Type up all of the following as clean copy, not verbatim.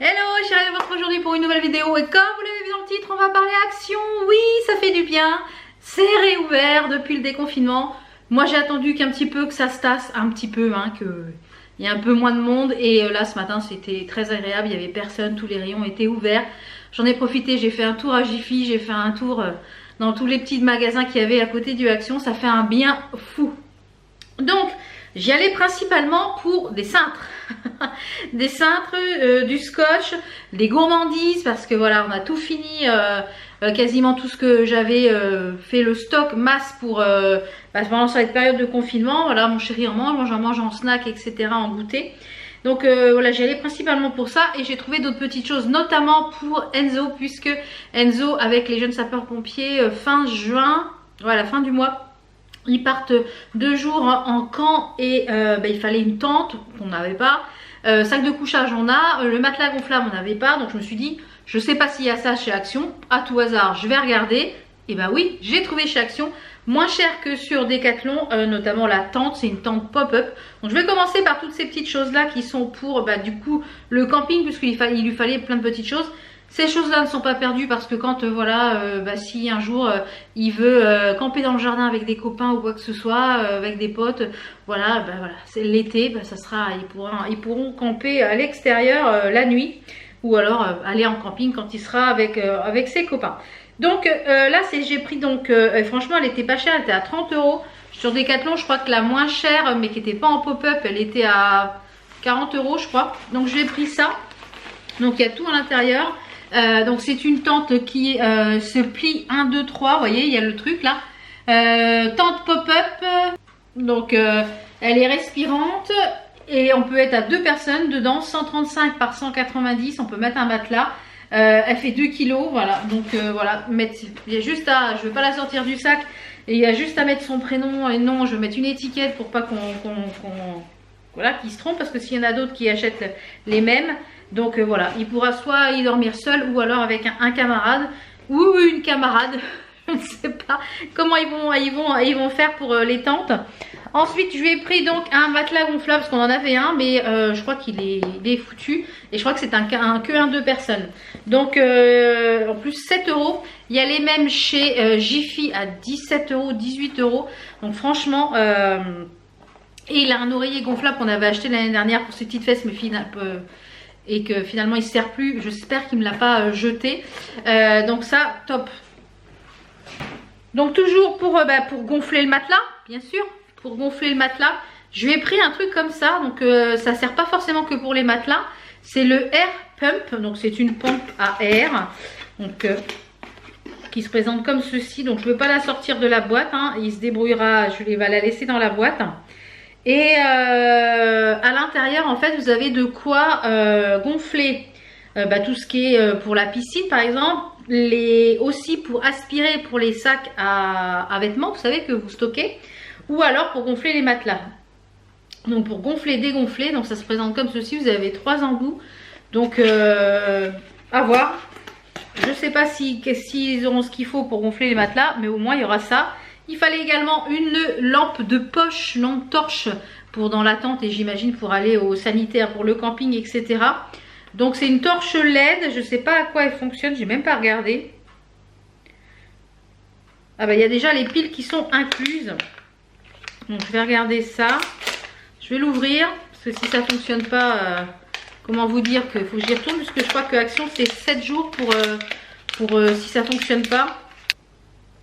Hello, je suis ravie de vous retrouver aujourd'hui pour une nouvelle vidéo et comme vous l'avez vu dans le titre, on va parler action. Oui, ça fait du bien. C'est réouvert depuis le déconfinement. Moi j'ai attendu qu'un petit peu que ça se tasse, un petit peu, qu'il y ait un peu moins de monde. Et là ce matin c'était très agréable, il n'y avait personne, tous les rayons étaient ouverts. J'en ai profité, j'ai fait un tour à Jiffy, j'ai fait un tour dans tous les petits magasins qu'il y avait à côté du Action. Ça fait un bien fou. Donc j'y allais principalement pour des cintres. Des cintres, du scotch, des gourmandises parce que voilà, on a tout fini, quasiment tout ce que j'avais fait le stock masse pour pendant cette période de confinement. Voilà, mon chéri en mange en snack, etc., en goûter. Donc voilà, j'y allais principalement pour ça et j'ai trouvé d'autres petites choses, notamment pour Enzo, puisque Enzo avec les jeunes sapeurs-pompiers fin juin, voilà, fin du mois, ils partent 2 jours en camp et il fallait une tente qu'on n'avait pas. Sac de couchage on a, le matelas gonflable on n'avait pas, donc je me suis dit je sais pas s'il y a ça chez Action, à tout hasard je vais regarder. Et bah oui, j'ai trouvé chez Action moins cher que sur Decathlon, notamment la tente, c'est une tente pop-up. Donc je vais commencer par toutes ces petites choses là qui sont pour du coup le camping, puisqu'il lui fallait plein de petites choses. Ces choses-là ne sont pas perdues parce que quand si un jour il veut camper dans le jardin avec des copains ou quoi que ce soit, avec des potes, voilà, c'est l'été, ça sera, ils pourront camper à l'extérieur la nuit ou alors aller en camping quand il sera avec ses copains. Donc là j'ai pris donc, franchement elle était pas chère, elle était à 30 €. Sur Decathlon je crois que la moins chère mais qui n'était pas en pop-up elle était à 40 € je crois. Donc j'ai pris ça, donc il y a tout à l'intérieur. Donc c'est une tente qui se plie 1, 2, 3, vous voyez il y a le truc là, tente pop-up, donc elle est respirante et on peut être à 2 personnes dedans, 135 par 190, on peut mettre un matelas, elle fait 2 kg, voilà, donc voilà, il y a juste à, je ne vais pas la sortir du sac, et il y a juste à mettre son prénom et nom, je vais mettre une étiquette pour pas voilà, qu'il se trompe, parce que s'il y en a d'autres qui achètent les mêmes. Donc voilà, il pourra soit y dormir seul ou alors avec un camarade ou une camarade. Je ne sais pas comment ils vont faire pour les tentes. Ensuite, je lui ai pris donc un matelas gonflable parce qu'on en avait un, mais je crois qu'il est foutu. Et je crois que c'est que 2 personnes. Donc en plus 7 €. Il y a les mêmes chez Jiffy à 17 €, 18 €. Donc franchement... et il a un oreiller gonflable qu'on avait acheté l'année dernière pour ses petites fesses, mais et que finalement il ne sert plus. J'espère qu'il ne me l'a pas jeté. Donc ça, top. Donc toujours pour gonfler le matelas, bien sûr. Pour gonfler le matelas, je lui ai pris un truc comme ça. Donc ça ne sert pas forcément que pour les matelas. C'est le Air Pump. Donc c'est une pompe à air. Donc qui se présente comme ceci. Donc je ne vais pas la sortir de la boîte. Il se débrouillera. Je vais la laisser dans la boîte. Et à l'intérieur en fait vous avez de quoi gonfler tout ce qui est pour la piscine par exemple, aussi pour aspirer pour les sacs à vêtements, vous savez, que vous stockez, ou alors pour gonfler les matelas. Donc pour gonfler, dégonfler, donc ça se présente comme ceci, vous avez 3 embouts. Donc à voir. Je sais pas s'ils auront ce qu'il faut pour gonfler les matelas, mais au moins il y aura ça. Il fallait également une lampe de poche, lampe torche pour dans la tente et j'imagine pour aller au sanitaire, pour le camping, etc. Donc c'est une torche LED, je ne sais pas à quoi elle fonctionne, j'ai même pas regardé. Ah bah il y a déjà les piles qui sont incluses. Donc je vais regarder ça. Je vais l'ouvrir parce que si ça fonctionne pas, comment vous dire qu'il faut que j'y retourne, puisque je crois que Action c'est 7 jours pour si ça fonctionne pas.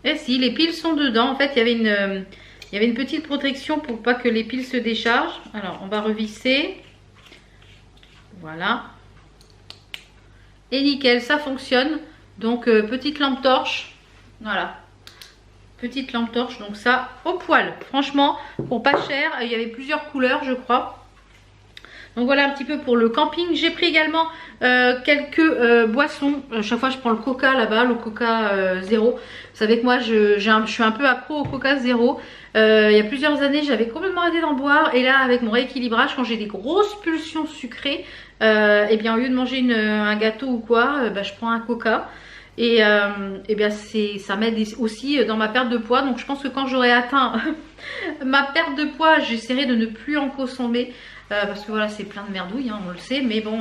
Et si, les piles sont dedans. En fait, il y avait une petite protection pour pas que les piles se déchargent. Alors, on va revisser. Voilà. Et nickel, ça fonctionne. Donc, petite lampe torche. Voilà. Petite lampe torche. Donc ça, au poil. Franchement, pour pas cher. Il y avait plusieurs couleurs, je crois. Donc voilà un petit peu pour le camping. J'ai pris également quelques boissons. Chaque fois je prends le coca là-bas, le coca zéro. Vous savez que moi je suis un peu accro au coca zéro. Il y a plusieurs années j'avais complètement arrêté d'en boire. Et là avec mon rééquilibrage, quand j'ai des grosses pulsions sucrées, et bien au lieu de manger un gâteau ou quoi, je prends un coca. Et bien ça m'aide aussi dans ma perte de poids. Donc je pense que quand j'aurai atteint ma perte de poids, j'essaierai de ne plus en consommer. Parce que voilà, c'est plein de merdouilles, on le sait, mais bon,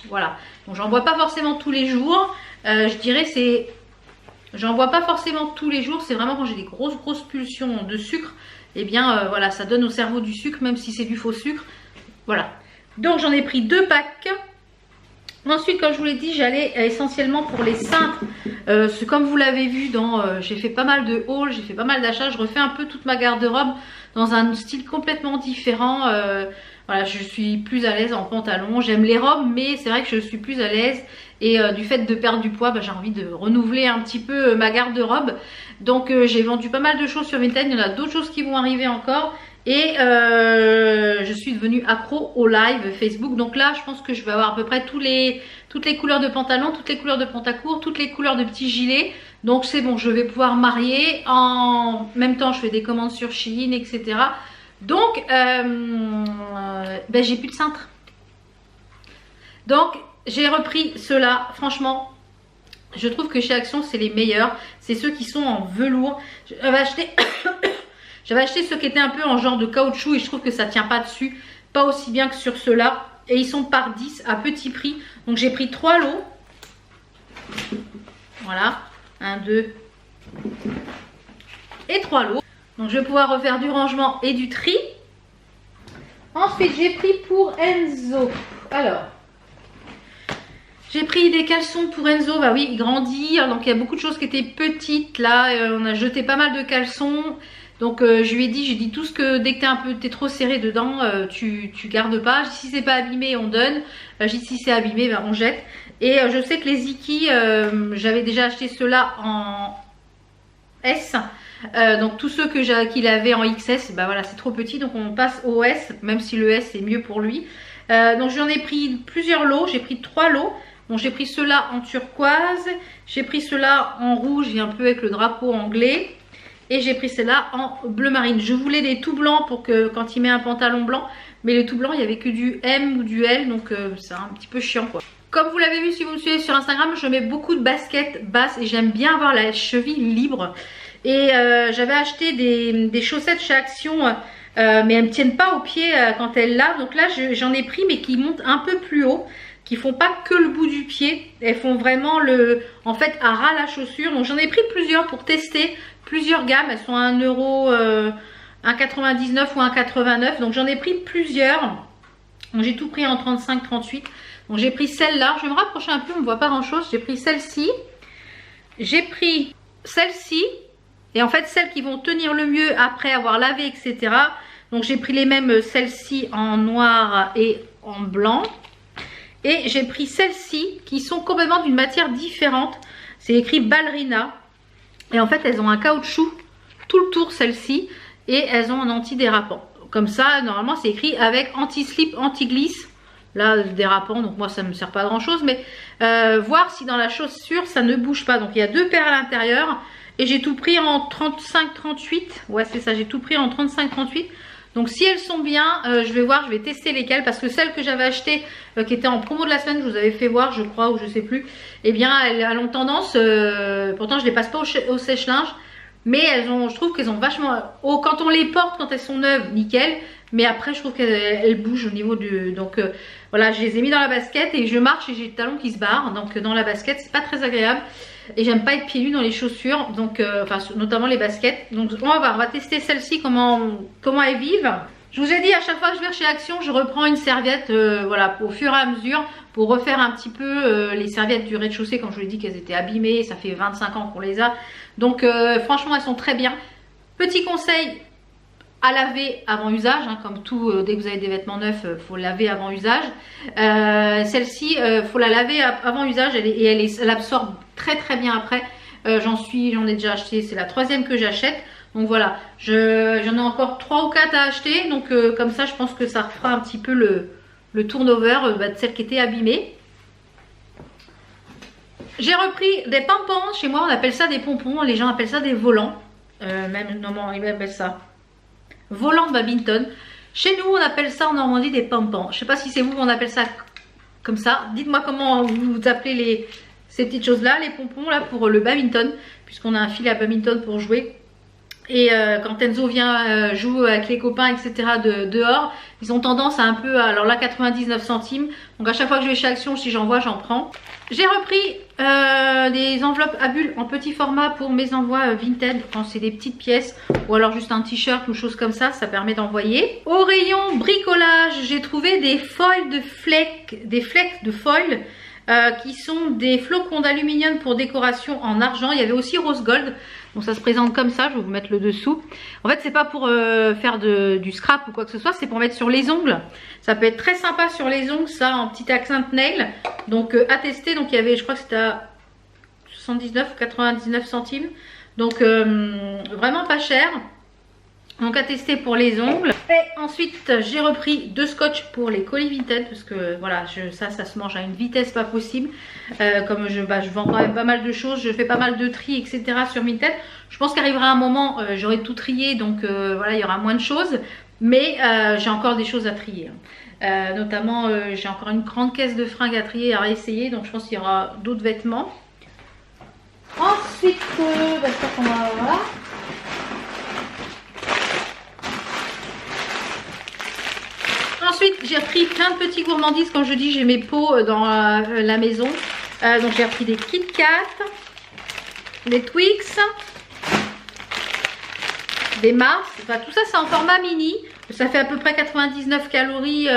Voilà, donc j'en bois pas forcément tous les jours. Je dirais c'est... J'en bois pas forcément tous les jours, c'est vraiment quand j'ai des grosses pulsions de sucre. Et bien voilà, ça donne au cerveau du sucre, même si c'est du faux sucre. Voilà, donc j'en ai pris 2 packs. Ensuite, comme je vous l'ai dit, j'allais essentiellement pour les cintres. Comme vous l'avez vu, j'ai fait pas mal de hauls, j'ai fait pas mal d'achats. Je refais un peu toute ma garde-robe dans un style complètement différent. Voilà, je suis plus à l'aise en pantalon. J'aime les robes, mais c'est vrai que je suis plus à l'aise. Et du fait de perdre du poids, j'ai envie de renouveler un petit peu ma garde-robe. Donc j'ai vendu pas mal de choses sur Vinted. Il y en a d'autres choses qui vont arriver encore. Et je suis devenue accro au live Facebook. Donc là, je pense que je vais avoir à peu près toutes les couleurs de pantalon, toutes les couleurs de pantacourt, toutes les couleurs de petits gilets. Donc c'est bon, je vais pouvoir marier. En même temps, je fais des commandes sur Shein, etc. Donc, j'ai plus de cintre. Donc, j'ai repris ceux-là. Franchement, je trouve que chez Action, c'est les meilleurs. C'est ceux qui sont en velours. J'avais acheté... J'avais acheté ceux qui étaient un peu en genre de caoutchouc et je trouve que ça tient pas dessus. Pas aussi bien que sur ceux-là. Et ils sont par 10 à petit prix. Donc j'ai pris 3 lots. Voilà. 1, 2 et 3 lots. Donc je vais pouvoir refaire du rangement et du tri. Ensuite j'ai pris pour Enzo. Alors. J'ai pris des caleçons pour Enzo. Bah oui, il grandit. Donc il y a beaucoup de choses qui étaient petites. Là, on a jeté pas mal de caleçons. Donc je lui ai dit, tout ce que dès que t'es trop serré dedans, tu gardes pas. Si c'est pas abîmé, on donne. Si c'est abîmé, on jette. Et je sais que les Iki, j'avais déjà acheté ceux-là en S. Donc tous ceux qu'il avait en XS, voilà, c'est trop petit. Donc on passe au S, même si le S est mieux pour lui. Donc j'en ai pris plusieurs lots. J'ai pris 3 lots. Donc j'ai pris ceux-là en turquoise. J'ai pris ceux-là en rouge et un peu avec le drapeau anglais. Et j'ai pris celle-là en bleu marine. Je voulais des tout blancs pour que quand il met un pantalon blanc. Mais les tout blancs, il n'y avait que du M ou du L. Donc c'est un petit peu chiant quoi. Comme vous l'avez vu si vous me suivez sur Instagram, je mets beaucoup de baskets basses. Et j'aime bien avoir la cheville libre. Et j'avais acheté des chaussettes chez Action. Mais elles ne me tiennent pas aux pieds quand elles lavent. Donc là j'en ai pris mais qui montent un peu plus haut. Qui font pas que le bout du pied. Elles font vraiment en fait à ras la chaussure. Donc j'en ai pris plusieurs pour tester. Plusieurs gammes, elles sont à 1 euro, 1,99 ou 1,89. Donc j'en ai pris plusieurs. J'ai tout pris en 35-38. Donc j'ai pris celle-là. Je vais me rapprocher un peu, on ne voit pas grand-chose. J'ai pris celle-ci. J'ai pris celle-ci. Et en fait, celles qui vont tenir le mieux après avoir lavé, etc. Donc j'ai pris les mêmes, celles-ci en noir et en blanc. Et j'ai pris celles-ci qui sont complètement d'une matière différente. C'est écrit ballerina. Et en fait, elles ont un caoutchouc tout le tour, celles-ci. Et elles ont un antidérapant. Comme ça, normalement, c'est écrit avec anti-slip, anti-glisse. Là, dérapant, donc moi, ça ne me sert pas à grand-chose. Mais voir si dans la chaussure, ça ne bouge pas. Donc, il y a 2 paires à l'intérieur. Et j'ai tout pris en 35-38. Ouais, c'est ça, j'ai tout pris en 35-38. Donc si elles sont bien, je vais voir, je vais tester lesquelles. Parce que celles que j'avais achetées, qui étaient en promo de la semaine, je vous avais fait voir, je crois, ou je sais plus. Eh bien, elles ont tendance, pourtant je les passe pas au sèche-linge. Mais je trouve qu'elles ont vachement... quand on les porte, quand elles sont neuves, nickel. Mais après, je trouve qu'elles bougent au niveau du... Donc voilà, je les ai mis dans la basket et je marche et j'ai le talon qui se barre. Donc dans la basket, c'est pas très agréable. Et j'aime pas être pieds nus dans les chaussures, donc notamment les baskets. Donc on va tester celle-ci, comment elles vivent. Je vous ai dit, à chaque fois que je vais chez Action, je reprends une serviette, voilà, au fur et à mesure, pour refaire un petit peu les serviettes du rez-de-chaussée. Quand je vous ai dit qu'elles étaient abîmées, ça fait 25 ans qu'on les a. Donc franchement, elles sont très bien. Petit conseil, à laver avant usage, hein, comme tout, dès que vous avez des vêtements neufs, faut laver avant usage. Celle-ci, faut la laver avant usage elle absorbe très très bien après. J'en ai déjà acheté, c'est la 3e que j'achète. Donc voilà, j'en ai encore 3 ou 4 à acheter. Donc comme ça, je pense que ça refera un petit peu le turnover de celles qui étaient abîmées. J'ai repris des pompons. Chez moi, on appelle ça des pompons. Les gens appellent ça des volants. Même normalement, ils appellent ça volant de badminton. Chez nous, on appelle ça en Normandie des pompons. Je ne sais pas si c'est vous, on appelle ça comme ça. Dites-moi comment vous appelez ces petites choses-là, les pompons là pour le badminton, puisqu'on a un fil à badminton pour jouer. Et quand Enzo vient joue avec les copains, etc. dehors, ils ont tendance à un peu, alors là 99 centimes, donc à chaque fois que je vais chez Action, si j'en vois, j'en prends. J'ai repris des enveloppes à bulles en petit format pour mes envois Vinted, quand c'est des petites pièces, ou alors juste un t-shirt ou chose comme ça, ça permet d'envoyer. Au rayon bricolage, j'ai trouvé des foils de flecs, des flecs de foil, qui sont des flocons d'aluminium pour décoration en argent. Il y avait aussi rose gold, donc ça se présente comme ça, je vais vous mettre le dessous. En fait c'est pas pour faire du scrap ou quoi que ce soit, c'est pour mettre sur les ongles. Ça peut être très sympa sur les ongles, ça en petit accent nail. Donc à tester, donc il y avait, je crois que c'était à 79 ou 99 centimes, donc vraiment pas cher. Donc à tester pour les ongles. Et ensuite j'ai repris 2 scotch pour les colis Vinted, parce que voilà, ça se mange à une vitesse pas possible. Comme je vends quand même pas mal de choses, je fais pas mal de tri, etc. sur Vinted. Je pense qu'arrivera un moment, j'aurai tout trié, donc voilà, il y aura moins de choses. Mais j'ai encore des choses à trier. Notamment j'ai encore une grande caisse de fringues à trier, à réessayer. Donc je pense qu'il y aura d'autres vêtements. Ensuite, je crois qu'on va... Voilà. Ensuite, j'ai repris plein de petits gourmandises. Comme je dis, j'ai mes pots dans la maison. Donc, j'ai repris des Kit Kat, des Twix, des Mars. Enfin, tout ça, c'est en format mini. Ça fait à peu près 99 calories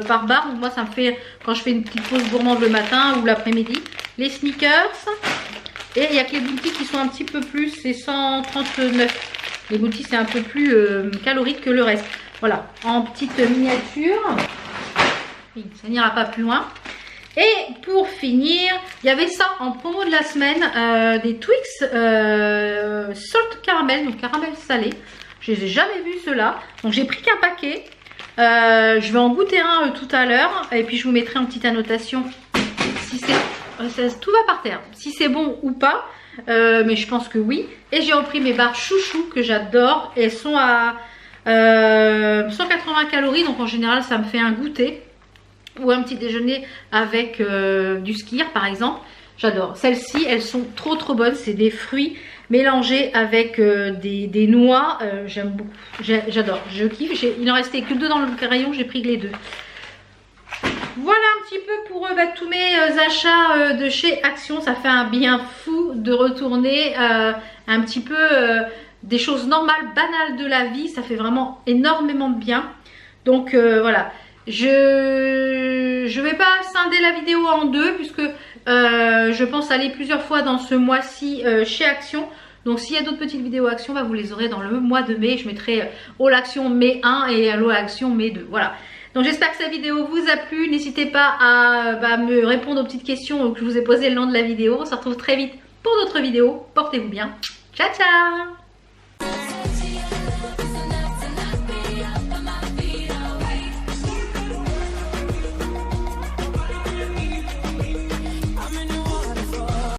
par barre. Donc, moi, ça me fait quand je fais une petite pause gourmande le matin ou l'après-midi. Les Snickers. Et il y a que les boutiques qui sont un petit peu plus. C'est 139. Les boutiques, c'est un peu plus calorique que le reste. Voilà, en petite miniature. Ça n'ira pas plus loin. Et pour finir, il y avait ça en promo de la semaine, des Twix salt caramel, donc caramel salé. Je les ai jamais vus ceux-là. Donc j'ai pris qu'un paquet. Je vais en goûter un tout à l'heure. Et puis je vous mettrai en petite annotation si c'est... tout va par terre. Si c'est bon ou pas. Mais je pense que oui. Et j'ai repris mes barres chouchou que j'adore. Elles sont à 180 calories. Donc en général ça me fait un goûter. Ou un petit déjeuner avec du skier par exemple. J'adore. Celles-ci, elles sont trop bonnes. C'est des fruits mélangés avec des noix. J'aime beaucoup. J'adore. Je kiffe. Il en restait que 2 dans le rayon. J'ai pris que les 2. Voilà un petit peu pour tous mes achats de chez Action. Ça fait un bien fou de retourner un petit peu des choses normales, banales de la vie. Ça fait vraiment énormément de bien. Donc voilà. Je vais pas scinder la vidéo en deux puisque je pense aller plusieurs fois dans ce mois-ci chez Action. Donc s'il y a d'autres petites vidéos Action, vous les aurez dans le mois de mai. Je mettrai Haul Action mai 1 et Haul Action mai 2. Voilà. Donc j'espère que cette vidéo vous a plu. N'hésitez pas à me répondre aux petites questions que je vous ai posées le long de la vidéo. On se retrouve très vite pour d'autres vidéos. Portez-vous bien. Ciao ciao.